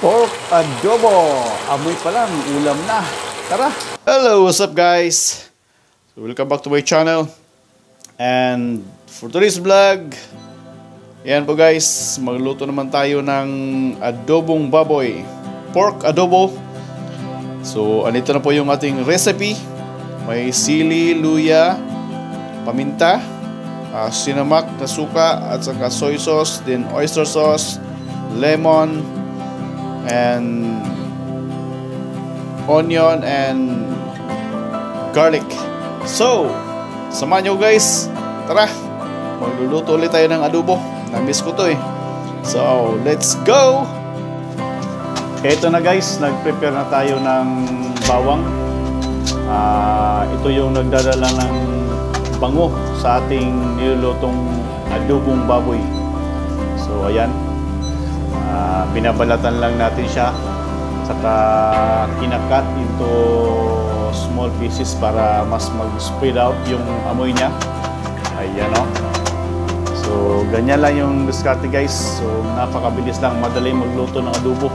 Pork adobo. Amoy pa lang, ulam na. Tara! Hello, what's up guys? So, welcome back to my channel. And for today's vlog, yan po guys, magluto naman tayo ng adobong baboy. Pork adobo. So, andito na po yung ating recipe. May sili, luya, paminta, sinamak na suka, at saka soy sauce, then oyster sauce, lemon, and onion and garlic. So, samahan nyo guys. Tara, magluluto ulit tayo ng adobo. Na-miss ko to eh. So, let's go! Eto na guys, nag-prepare na tayo ng bawang. Ito yung nagdadala ng bango sa ating nilulutong adobong baboy. So, ayan. Binabalatan lang natin siya, saka kinakat into small pieces para mas mag-spread out yung amoy niya. Ayan o. So ganyan lang yung diskarte guys. So napakabilis lang, madali magluto ng adobo,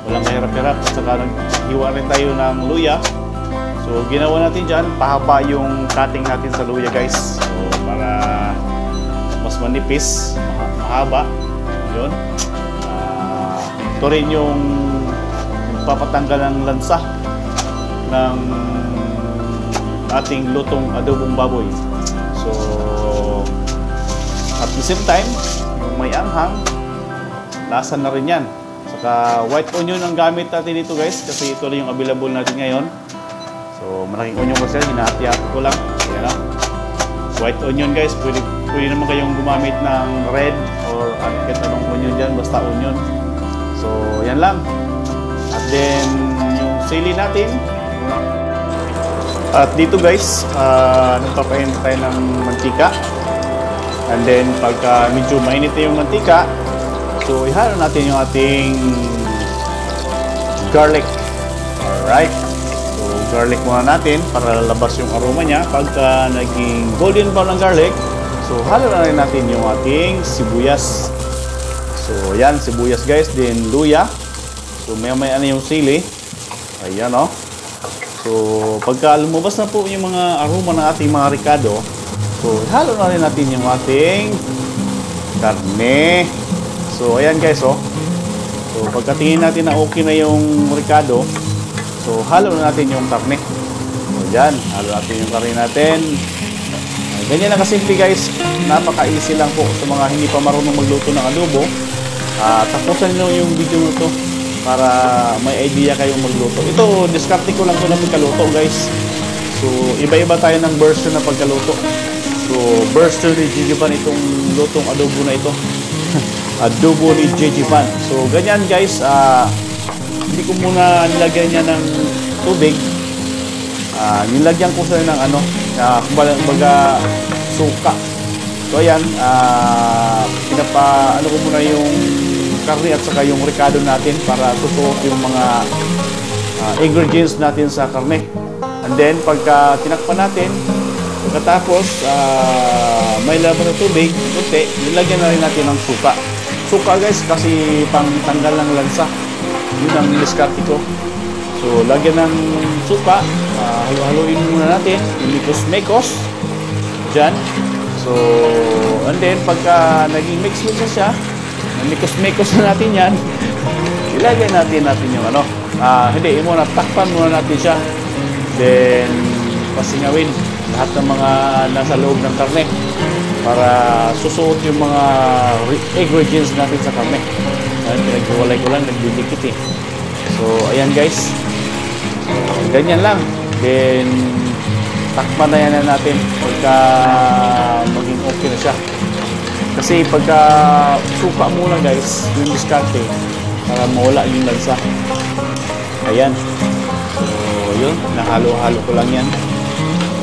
walang kahirap-hirap. At saka naghiwa rin tayo ng luya. So ginawa natin dyan, pahaba yung cutting natin sa luya guys. So para mas manipis, mahaba yun. Ito rin yung papatanggal ng lansa ng ating lutong adobong baboy. So, at the same time, yung may anghang, lasa na rin yan. Saka white onion ang gamit natin dito guys, kasi ito lang yung available natin ngayon. So, malaking onion kasi, hinahati-hati ko lang. Ayan o. White onion guys, pwede naman kayong gumamit ng red or kahit anong onion dyan, basta onion. So, yan lang. At then, yung sili natin. At dito guys, nagpapainit tayo ng mantika. And then, pagka medyo mainit na yung mantika, so, ihalo natin yung ating garlic. Alright. So, garlic muna natin para lalabas yung aroma niya. Pagka naging golden brown ng garlic, so, halo na rin natin yung ating sibuyas. So, yan, sibuyas guys, then luya. So, maya-maya na yung sili. Ayan, o. So, pagka lumabas na po yung mga aroma ng ating mga ricado, so, halo na rin natin yung ating karne. So, ayan guys, o. So, pagkatingin natin na okay na yung ricado, so, halo na natin yung karne. So, dyan, halo natin yung karne natin. Ganyan lang kasimple guys. Napaka-easy lang po sa mga hindi pa marunong magluto ng adobo. Tapusan nyo yung video nito para may idea kayong magluto. Ito, diskarte ko lang ito na pagkaluto guys. So, iba-iba tayo ng version na pagkaluto. So, version ni Jejevan itong lutong adobo na ito. Adobo ni Jejevan. So, ganyan guys. Hindi ko muna nilagyan niya ng tubig. Nilagyan ko sa ng kumbaga suka. So, ayan. Ano ko muna yung karne at saka yung ricado natin para susuot yung mga ingredients natin sa karne. And then, pagka tinakpan natin, pagkatapos may laban ng tubig, kunti, nilagyan na rin natin ng suka. Suka guys, kasi pang tanggal ng lansa. Yun ang diskarte ko. So, lagyan ng suka, halo-haloin muna natin, yung mekos-mekos, dyan. So, and then, pagka naging mix-mix na siya, mikos-mikos na natin yan, ilagay natin yung hindi muna, takpan muna natin siya. Then, pasingawin lahat ng mga nasa loob ng karne para susuot yung mga ingredients natin sa karne. Pinaghiwalay ko lang, nagdidikit eh. So, ayan guys. Ganyan lang. Then, takpan na yan natin pagka maging okay na siya. Kasi pagka suka muna guys, yung diskarte para mawala yung lansa. Ayan. So, yun. Nahalo-halo ko lang yan.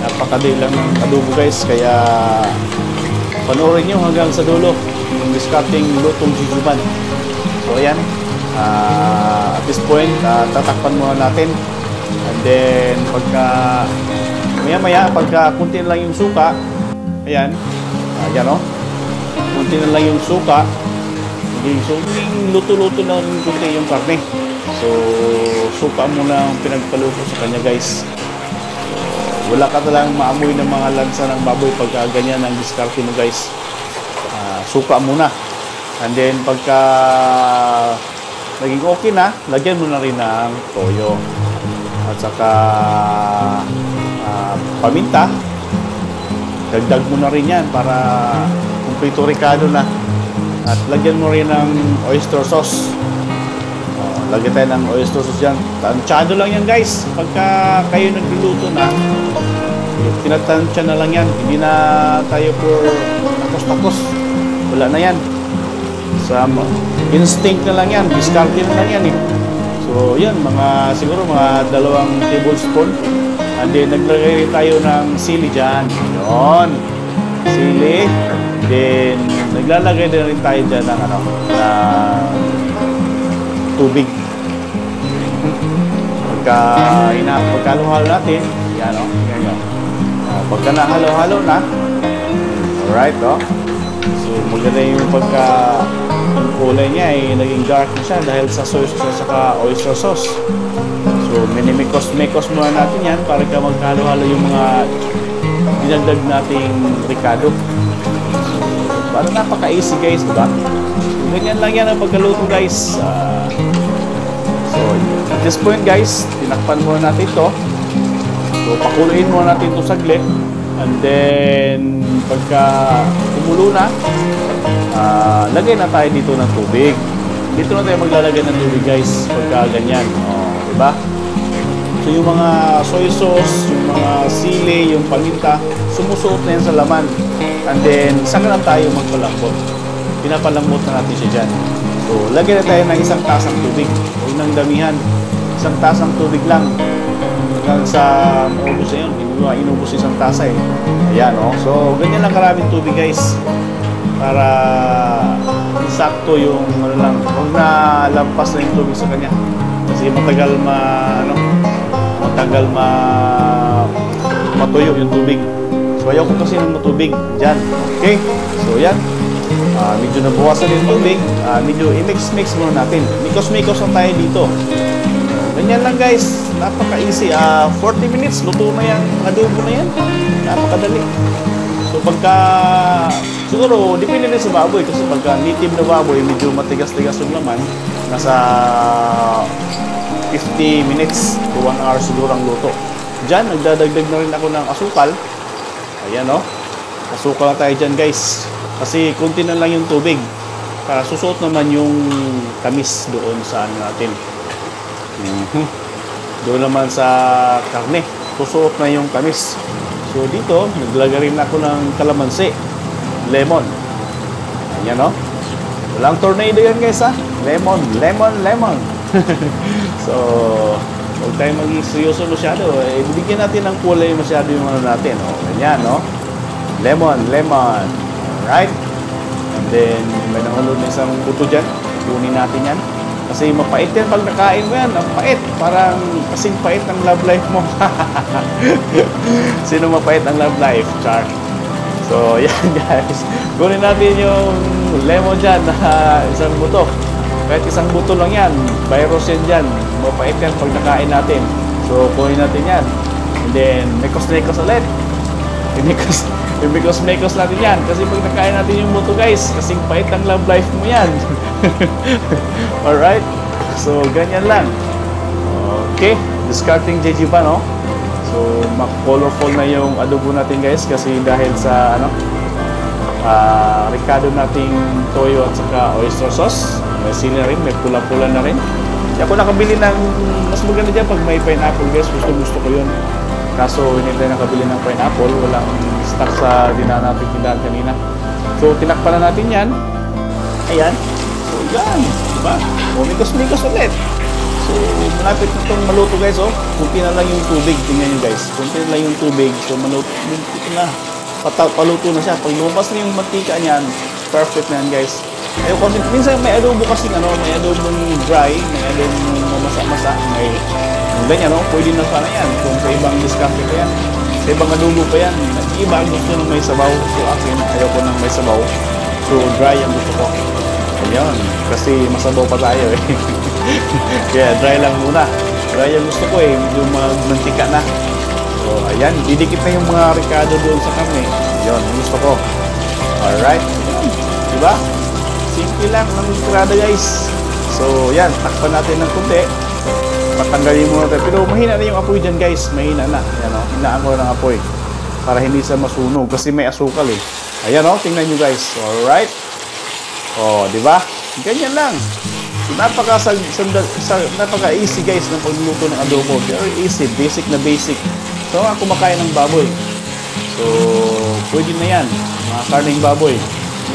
Napakadali lang ng adobo guys. Kaya panoorin nyo hanggang sa dulo yung diskarting lutong Jejevan. So, ayan. At this point, tatakpan muna natin. And then, pagka maya-maya, pagka kunti lang yung suka, ayan. Ayan o. Kunti na lang yung suka. Okay, so luto-luto na rin kunti yung karne. So, suka muna ang pinagpaluto sa kanya guys. Wala ka talang maamoy ng mga lansa ng baboy pagka ganyan ang diskarte mo guys. Suka muna. And then pagka naging okay na, lagyan mo na rin ng toyo. At saka paminta. Dagdag mo na rin yan para kumpleto ricado na. At lagyan mo rin ng oyster sauce. Lagyan tayo ng oyster sauce yan. Tansyado lang yan guys. Pagka kayo nagluluto na, tinatansya na lang yan. Hindi na tayo for takos-takos. Wala na yan. Sa instinct na lang yan. Discarte na lang yan eh. So yan, siguro mga 2 tablespoon. And then naglagay rin tayo ng sili dyan. Yun. Sili. Then naglalagay na rin tayo dyan ng tubig. Pagkaluhalo natin, yan o. Yan. Pagka nahalo-halo na, alright o. So maganda yung yung kulay niya ay naging dark na siya dahil sa soy sauce at oyster sauce. So minimikos-mikos muna natin yan para magkahalo-halo yung mga dinagdag nating ricado. Para napaka-easy guys, diba? So, ganyan lang yan ang pagkaluto guys. So, at this point guys, tinakpan muna natin ito. So, pakuluin muna natin ito saglit. And then, pagka kumulo na, lagay na tayo dito ng tubig. Dito na tayo maglalagay ng tubig guys, pagka ganyan. Diba? So, yung mga soy sauce, yung mga sili, yung paminta, sumusuot na yan sa laman. And then, saka na tayo magpalambot. Pinapalambot na natin siya dyan. So, lagyan na tayo ng 1 tasang tubig. Huwag nang damihan. 1 tasang tubig lang. Hanggang sa maubos na yun. Inubos 1 tasa eh. Ayan o. So, ganyan lang karaming tubig guys. Para sakto yung huwag na lampas na yung tubig sa kanya. Kasi matagal matuyo yung tubig. So, ayaw ko kasi ng matubig dyan. Okay? So, yan. Medyo nabuwasan yung tubig. Medyo i-mix-mix muna natin. Mikos-mikos lang tayo dito. Ganyan lang guys. Napaka-easy. 40 minutes, luto na yan. Adobo na yan. Napakadali. So, siguro, depende din sa baboy. Kasi pagka native na baboy, medyo matigas-tigas yung laman. Nasa 50 minutes to 1 hour siguro ang luto. Dyan, nagdadagdag na rin ako ng asukal. Ayan o. Asukal na tayo dyan guys. Kasi kunti na lang yung tubig. Para susuot naman yung tamis doon sa natin. Doon naman sa karne. Susuot na yung tamis. So dito, naglagay rin ako ng kalamansi. Lemon. Ayan o. Walang tornado yan guys ha. Lemon. So, huwag tayong maging seryoso masyado. Bibigyan natin ng kulay masyado yung natin. Ganyan, no? Lemon. Alright? And then, may nahulog na isang buto dyan. Kunin natin yan. Kasi mapait yan pag nakain mo yan. Ang pait. Parang kasing pait ng love life mo. Sino mapait ang love life? Char. So, yan guys. Kunin natin yung lemon dyan na isang buto. Kahit isang buto lang yan. Virus yan dyan. Mapait yan pag nakain natin. So, kunin natin yan. And then, mekos-mekos ulit. Mekos-mekos natin yan. Kasi pag nakain natin yung buto guys, kasing pait ang love life mo yan. Alright? So, ganyan lang. Okay. Discarding JG pa, no? So, colorful na yung adobo natin guys. Kasi dahil sa, ricado nating toyo at saka oyster sauce. May sili na rin, may pula-pula na rin. Hindi ako nakabili ng mas maganda dyan pag may pineapple guys. Gusto ko yun. Kaso hindi tayo nakabili ng pineapple. Walang stock sa dinaan natin tindahan kanina. So tinakpan na natin yan. Ayan. So yan. Diba? O mikos-mikos ulit. So malapit na itong maluto guys. Kunti na lang yung tubig. Tingnan nyo guys. Kunti na lang yung tubig. So maluto na. Paluto na siya. Pag lumabas na yung mantika niyan, perfect na yan guys. Ayun kasi minsan may adobo kasi may adobong dry, may adobong mamasa-masa, may ganyan pwede na sana yan kung sa ibang diskarte pa yan. Sa ibang adobo pa yan. Iba gusto nang may sabaw. So akin, ayaw ko nang may sabaw. So dry ang gusto ko. Ayun, kasi masabaw pa tayo eh. Kaya dry lang muna. Dry yung gusto ko eh, medyo mantika na. So, ayan, didikit na yung mga ricado doon sa karne. Ayun, yung gusto ko. Alright. Diba? Simple lang ang ricado guys. So, yan, takpan natin ng kunti. Patanggalin muna natin. Pero mahina na yung apoy dyan guys. Mahina na. Ayan o, hinaan ko ng apoy. Para hindi sa masunog. Kasi may asukal eh. Ayan o, tingnan nyo guys. Alright. O, diba? Ganyan lang. Napaka-easy guys ng pagluluto ng adobo. Very easy. Basic na basic. So, ang kumakain ng baboy. So, pwede na yan. Mga karning baboy.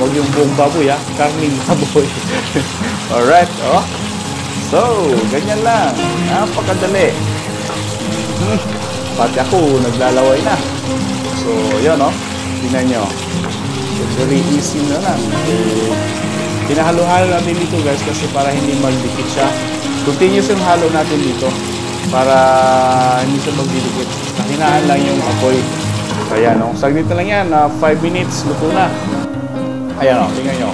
Huwag yung buong baboy ha. Karning baboy. Alright. Oh. So, ganyan lang. Napakadali. Pati ako, naglalaway na. So, yun oh. Tingnan nyo. So, very easy na lang. Pinahalo-halo natin dito guys kasi para hindi magdikit siya. Continuous yung halo natin dito para hindi siya magdidikit. Hinaan lang yung apoy. Ayan o. Saglit na lang yan. 5 minutes. Luto na. Ayan o. Tingnan nyo.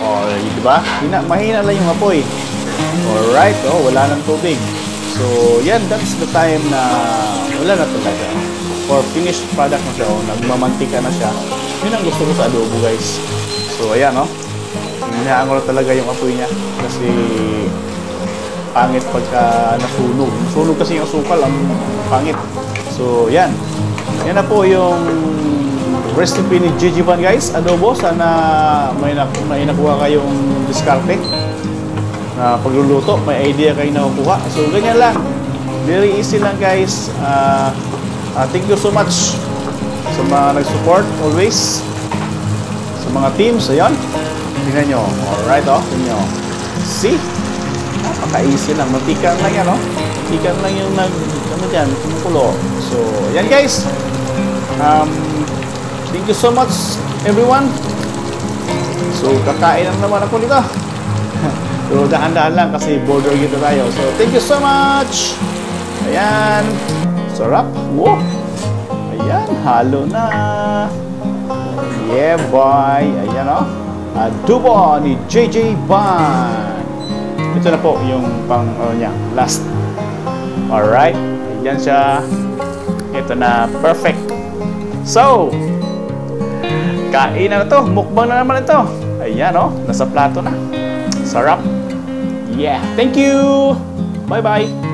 O, diba? Mahina lang yung apoy. Alright. O, wala nang tubig. So, yan. That's the time na wala na talaga. For finished product na siya. O, nagmamantika na siya. Yun ang gusto ko sa adobo guys. So, ayan o. Hinaan ko na talaga yung apoy niya. Kasi pangit pagka nasunog. Nasunog kasi yung asukal. Ang pangit. So, yan. Yan na po yung recipe ni Gigi Van guys. Adobo. Sana may nakuha kayong diskarte na pagluluto. May idea kayo nakukuha. So, ganyan lang. Very easy lang guys. Thank you so much sa mga nag-support always. Sa mga teams. Ayan. Tingnan nyo. Alright oh. Tingnan nyo. See? Napaka-easy lang. Matikan lang yan oh. Matikan lang yung ano dyan. Kumukulo. So, yan guys. Thank you so much everyone. So, kakain lang naman ako dito. So, dahan-dahan lang kasi border gito tayo. So, thank you so much. Ayan. Sarap. Wow. Ayan. Halo na. Yeah, boy. Ayan oh. Adobo ni JJ Van. Ito na po yung pang niya. Last. Alright. Ayan siya. Ito na. Perfect. So, kain na to. Mukbang na naman ito. Ayan oh. Nasa plato na. Sarap. Yeah. Thank you. Bye-bye.